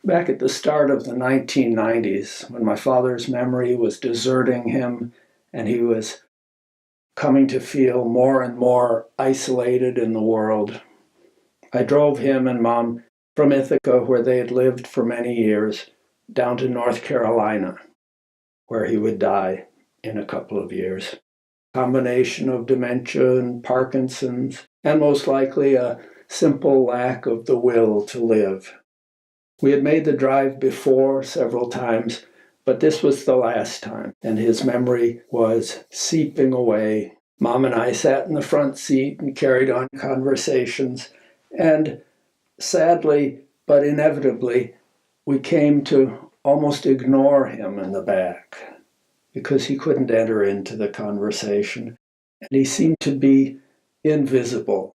Back at the start of the 1990s, when my father's memory was deserting him and he was coming to feel more and more isolated in the world, I drove him and Mom from Ithaca, where they had lived for many years, down to North Carolina, where he would die in a couple of years. Combination of dementia and Parkinson's, and most likely a simple lack of the will to live. We had made the drive before several times, but this was the last time, and his memory was seeping away. Mom and I sat in the front seat and carried on conversations, and sadly, but inevitably, we came to almost ignore him in the back because he couldn't enter into the conversation, and he seemed to be invisible.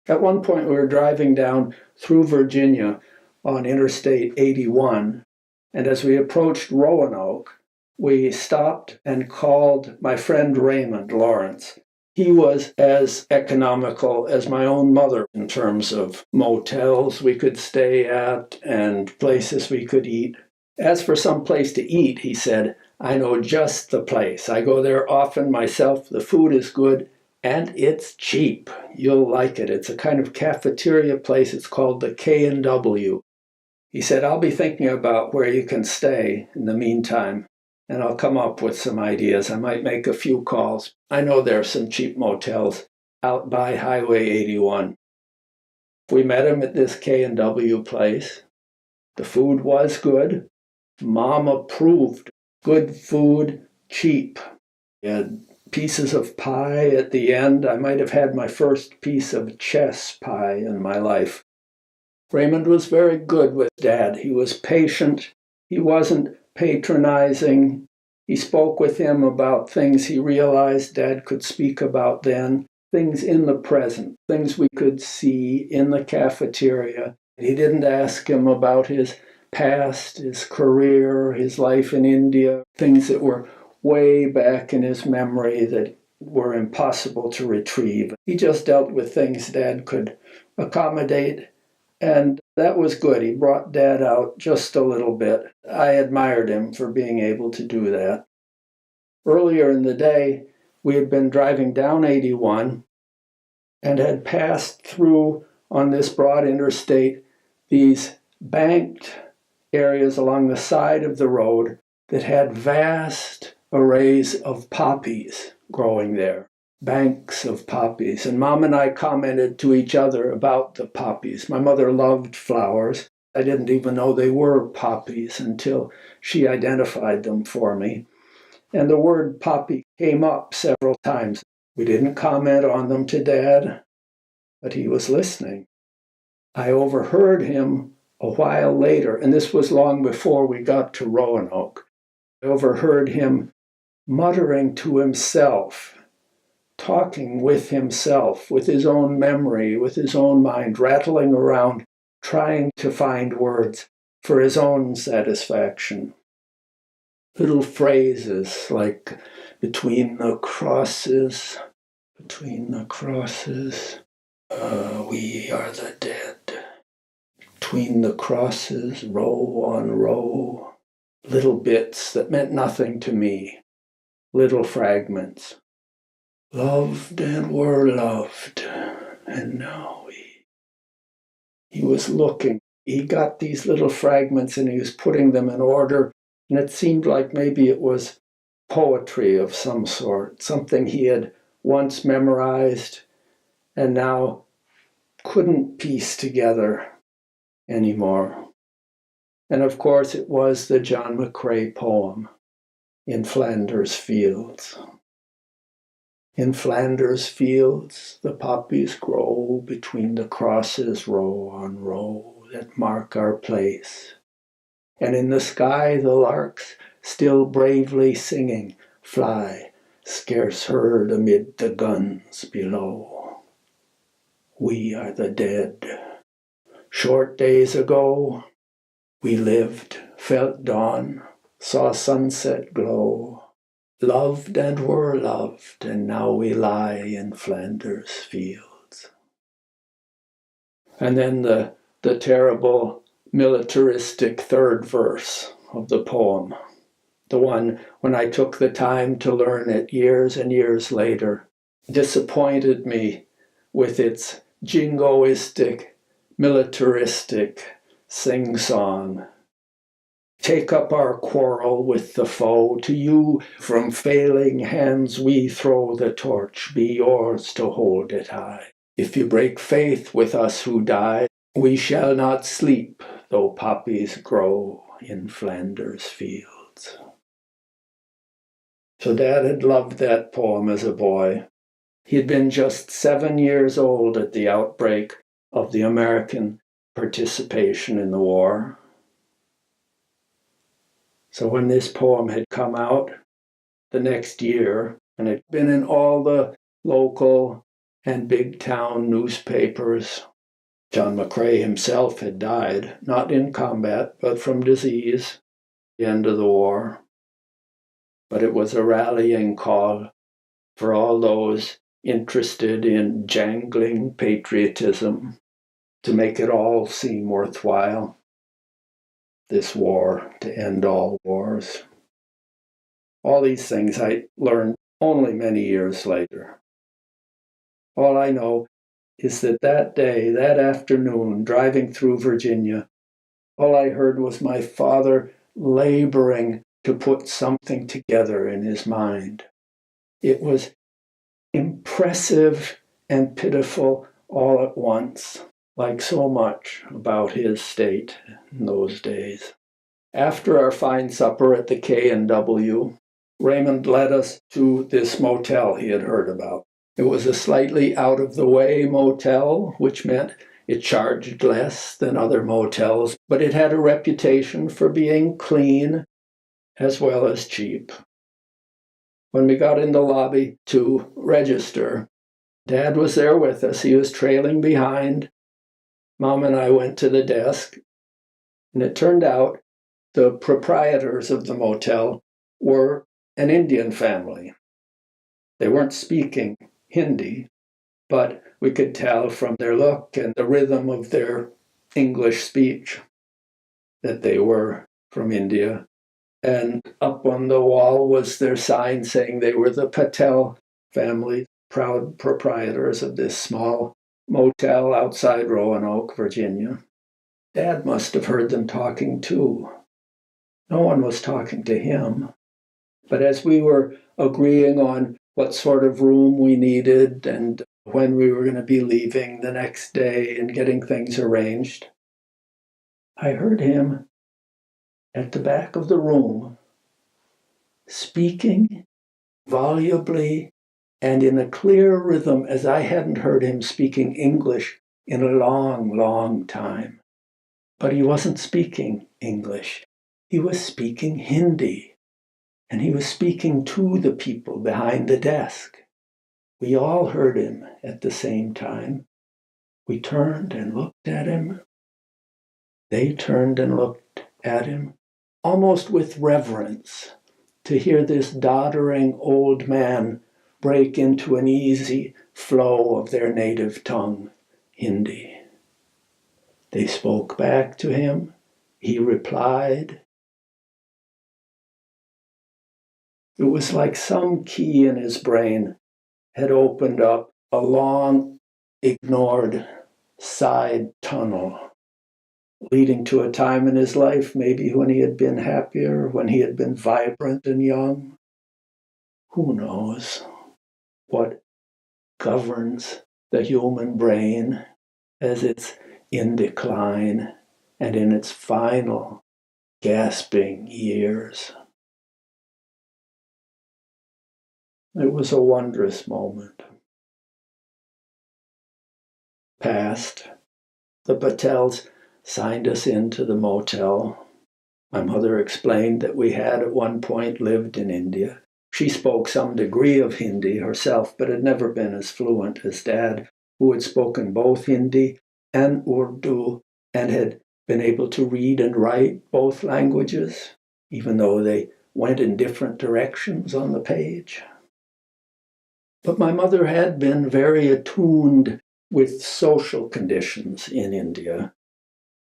At one point, we were driving down through Virginia on Interstate 81, and as we approached Roanoke, we stopped and called my friend Raymond Lawrence. He was as economical as my own mother in terms of motels we could stay at and places we could eat. As for some place to eat, he said, I know just the place. I go there often myself. The food is good and it's cheap. You'll like it. It's a kind of cafeteria place. It's called the K&W. He said, I'll be thinking about where you can stay in the meantime, and I'll come up with some ideas. I might make a few calls. I know there are some cheap motels out by Highway 81. We met him at this K&W place. The food was good. Mom approved. Good food, cheap. We had pieces of pie at the end. I might have had my first piece of chess pie in my life. Raymond was very good with Dad. He was patient. He wasn't patronizing. He spoke with him about things he realized Dad could speak about then, things in the present, things we could see in the cafeteria. He didn't ask him about his past, his career, his life in India, things that were way back in his memory that were impossible to retrieve. He just dealt with things Dad could accommodate. And that was good. He brought Dad out just a little bit. I admired him for being able to do that. Earlier in the day, we had been driving down 81 and had passed through on this broad interstate these banked areas along the side of the road that had vast arrays of poppies growing there. Banks of poppies. And Mom and I commented to each other about the poppies. My mother loved flowers. I didn't even know they were poppies until she identified them for me. And the word poppy came up several times. We didn't comment on them to Dad, but he was listening. I overheard him a while later, and this was long before we got to Roanoke. I overheard him muttering to himself, talking with himself, with his own memory, with his own mind, rattling around, trying to find words for his own satisfaction. Little phrases like, between the crosses, we are the dead. Between the crosses, row on row. Little bits that meant nothing to me. Little fragments. Loved and were loved, and now he was looking. He got these little fragments and he was putting them in order, and it seemed like maybe it was poetry of some sort, something he had once memorized and now couldn't piece together anymore. And of course it was the John McCrae poem, In Flanders Fields. In Flanders fields the poppies grow, between the crosses row on row that mark our place. And in the sky the larks, still bravely singing, fly, scarce heard amid the guns below. We are the dead. Short days ago we lived, felt dawn, saw sunset glow. Loved and were loved, and now we lie in Flanders fields. And then the terrible militaristic third verse of the poem, the one when I took the time to learn it years and years later, disappointed me with its jingoistic, militaristic sing-song. Take up our quarrel with the foe. To you from failing hands we throw the torch. Be yours to hold it high. If you break faith with us who die, we shall not sleep, though poppies grow in Flanders fields. So Dad had loved that poem as a boy. He had been just 7 years old at the outbreak of the American participation in the war. So when this poem had come out the next year, and it had been in all the local and big town newspapers, John McCrae himself had died, not in combat, but from disease, at the end of the war. But it was a rallying call for all those interested in jangling patriotism to make it all seem worthwhile. This war, to end all wars. All these things I learned only many years later. All I know is that that day, that afternoon, driving through Virginia, all I heard was my father laboring to put something together in his mind. It was impressive and pitiful all at once, like so much about his state in those days. After our fine supper at the K&W, Raymond led us to this motel he had heard about. It was a slightly out-of-the-way motel, which meant it charged less than other motels, but it had a reputation for being clean as well as cheap. When we got in the lobby to register, Dad was there with us. He was trailing behind. Mom and I went to the desk, and it turned out the proprietors of the motel were an Indian family. They weren't speaking Hindi, but we could tell from their look and the rhythm of their English speech that they were from India. And up on the wall was their sign saying they were the Patel family, proud proprietors of this small motel outside Roanoke, Virginia. Dad must have heard them talking too. No one was talking to him. But as we were agreeing on what sort of room we needed and when we were going to be leaving the next day and getting things arranged, I heard him at the back of the room speaking volubly and in a clear rhythm as I hadn't heard him speaking English in a long, long time. But he wasn't speaking English. He was speaking Hindi. And he was speaking to the people behind the desk. We all heard him at the same time. We turned and looked at him. They turned and looked at him, almost with reverence, to hear this doddering old man break into an easy flow of their native tongue, Hindi. They spoke back to him. He replied. It was like some key in his brain had opened up a long, ignored side tunnel, leading to a time in his life maybe when he had been happier, when he had been vibrant and young. Who knows what governs the human brain as it's in decline and in its final gasping years. It was a wondrous moment. Past, the Patels signed us into the motel. My mother explained that we had at one point lived in India. She spoke some degree of Hindi herself, but had never been as fluent as Dad, who had spoken both Hindi and Urdu and had been able to read and write both languages, even though they went in different directions on the page. But my mother had been very attuned with social conditions in India.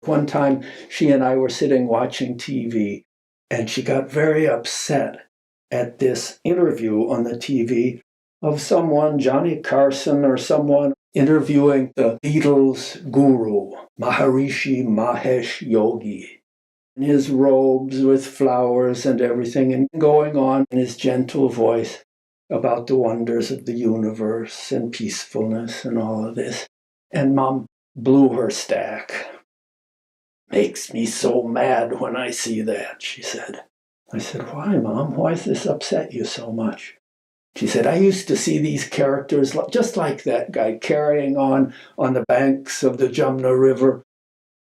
One time, she and I were sitting watching TV, and she got very upset at this interview on the TV of someone, Johnny Carson or someone, interviewing the Beatles guru, Maharishi Mahesh Yogi, in his robes with flowers and everything, and going on in his gentle voice about the wonders of the universe and peacefulness and all of this. And Mom blew her stack. "Makes me so mad when I see that," she said. I said, "Why, Mom? Why does this upset you so much?" She said, "I used to see these characters just like that guy carrying on the banks of the Jumna River."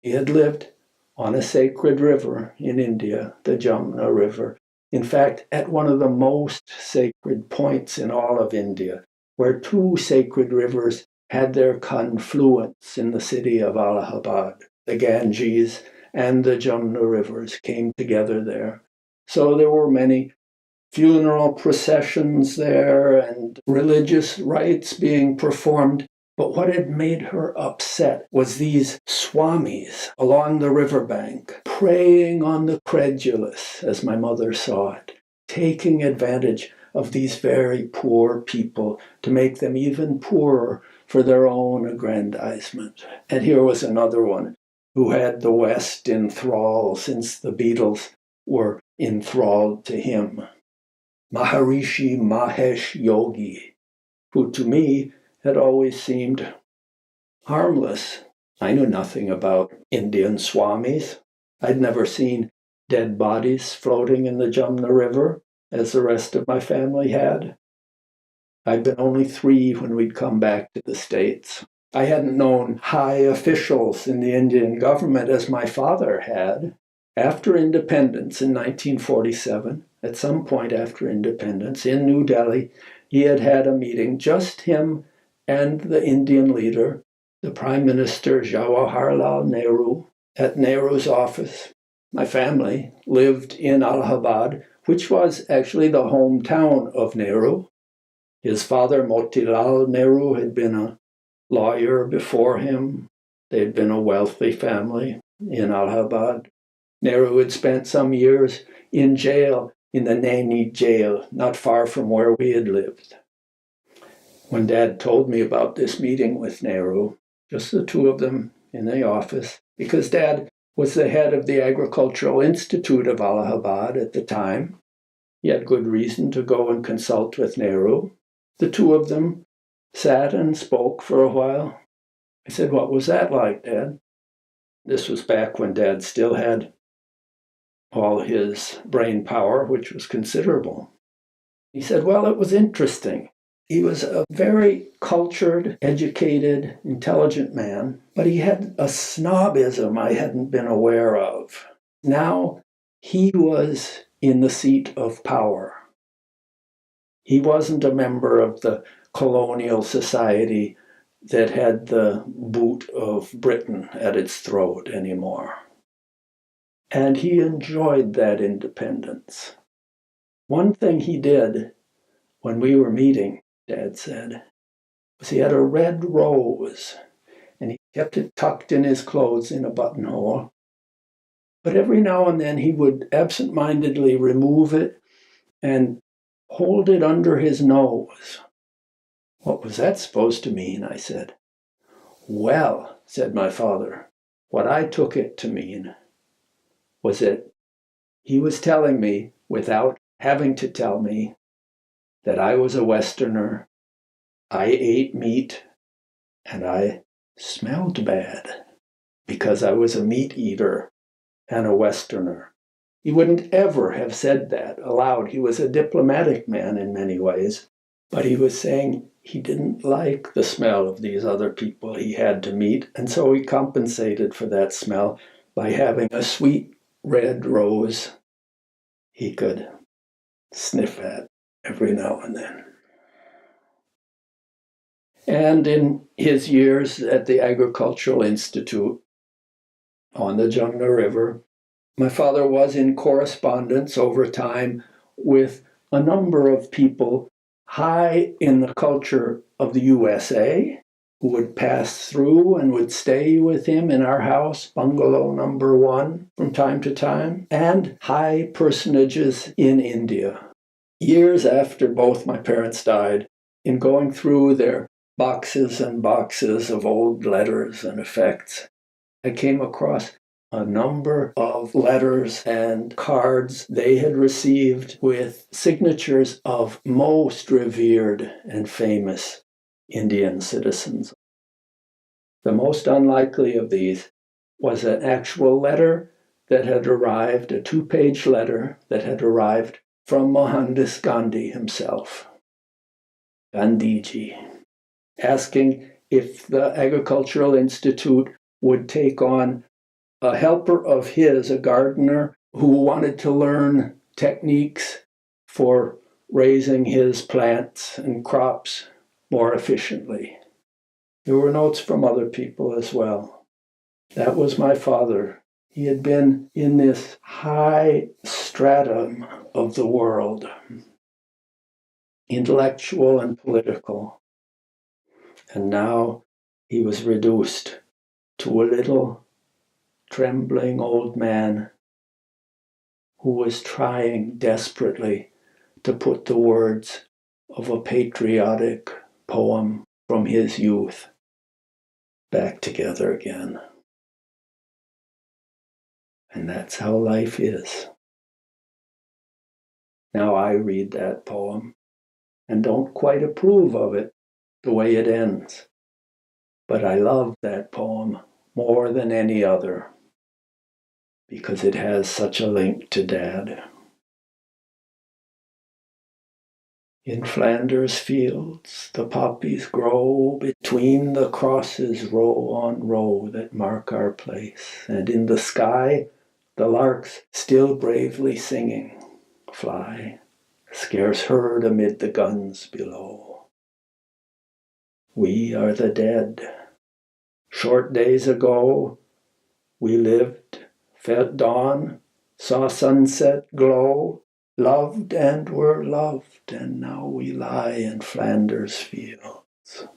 He had lived on a sacred river in India, the Jumna River. In fact, at one of the most sacred points in all of India, where two sacred rivers had their confluence in the city of Allahabad. The Ganges and the Jumna rivers came together there. So there were many funeral processions there and religious rites being performed. But what had made her upset was these swamis along the riverbank, preying on the credulous, as my mother saw it, taking advantage of these very poor people to make them even poorer for their own aggrandizement. And here was another one who had the West in thrall since the Beatles were enthralled to him. Maharishi Mahesh Yogi, who to me had always seemed harmless. I knew nothing about Indian swamis. I'd never seen dead bodies floating in the Jumna River, as the rest of my family had. I'd been only 3 when we'd come back to the States. I hadn't known high officials in the Indian government as my father had. After independence in 1947, at some point after independence, in New Delhi, he had had a meeting, just him and the Indian leader, the Prime Minister Jawaharlal Nehru, at Nehru's office. My family lived in Allahabad, which was actually the hometown of Nehru. His father, Motilal Nehru, had been a lawyer before him. They'd been a wealthy family in Allahabad. Nehru had spent some years in jail, in the Naini jail, not far from where we had lived. When Dad told me about this meeting with Nehru, just the 2 of them in the office, because Dad was the head of the Agricultural Institute of Allahabad at the time. He had good reason to go and consult with Nehru. The 2 of them sat and spoke for a while. I said, "What was that like, Dad?" This was back when Dad still had all his brain power, which was considerable. He said, "Well, it was interesting. He was a very cultured, educated, intelligent man, but he had a snobism I hadn't been aware of. Now he was in the seat of power. He wasn't a member of the colonial society that had the boot of Britain at its throat anymore. And he enjoyed that independence. One thing he did when we were meeting," Dad said, "was he had a red rose, and he kept it tucked in his clothes in a buttonhole. But every now and then he would absent-mindedly remove it and hold it under his nose." "What was that supposed to mean?" I said. "Well," said my father, "what I took it to mean was that he was telling me, without having to tell me, that I was a Westerner, I ate meat, and I smelled bad because I was a meat eater and a Westerner." He wouldn't ever have said that aloud. He was a diplomatic man in many ways, but he was saying he didn't like the smell of these other people he had to meet, and so he compensated for that smell by having a sweet red rose he could sniff at every now and then. And in his years at the Agricultural Institute on the Jumna River, my father was in correspondence over time with a number of people high in the culture of the USA who would pass through and would stay with him in our house, bungalow number 1, from time to time, and high personages in India. Years after both my parents died, in going through their boxes and boxes of old letters and effects, I came across a number of letters and cards they had received with signatures of most revered and famous Indian citizens. The most unlikely of these was an actual letter that had arrived, a 2-page letter that had arrived from Mohandas Gandhi himself, Gandhiji, asking if the Agricultural Institute would take on a helper of his, a gardener, who wanted to learn techniques for raising his plants and crops more efficiently. There were notes from other people as well. That was my father. He had been in this high stratum of the world, intellectual and political. And now he was reduced to a little trembling old man who was trying desperately to put the words of a patriotic poem from his youth back together again. And that's how life is. Now I read that poem and don't quite approve of it the way it ends. But I love that poem more than any other because it has such a link to Dad. In Flanders fields the poppies grow between the crosses row on row that mark our place, and in the sky the larks still bravely singing fly, scarce heard amid the guns below. We are the dead. Short days ago we lived, felt dawn, saw sunset glow, loved and were loved, and now we lie in Flanders fields.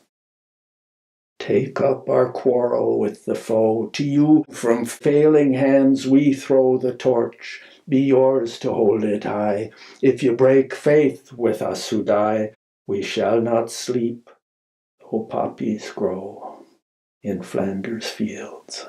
Take up our quarrel with the foe. To you from failing hands we throw the torch. Be yours to hold it high. If you break faith with us who die, we shall not sleep, though poppies grow in Flanders fields.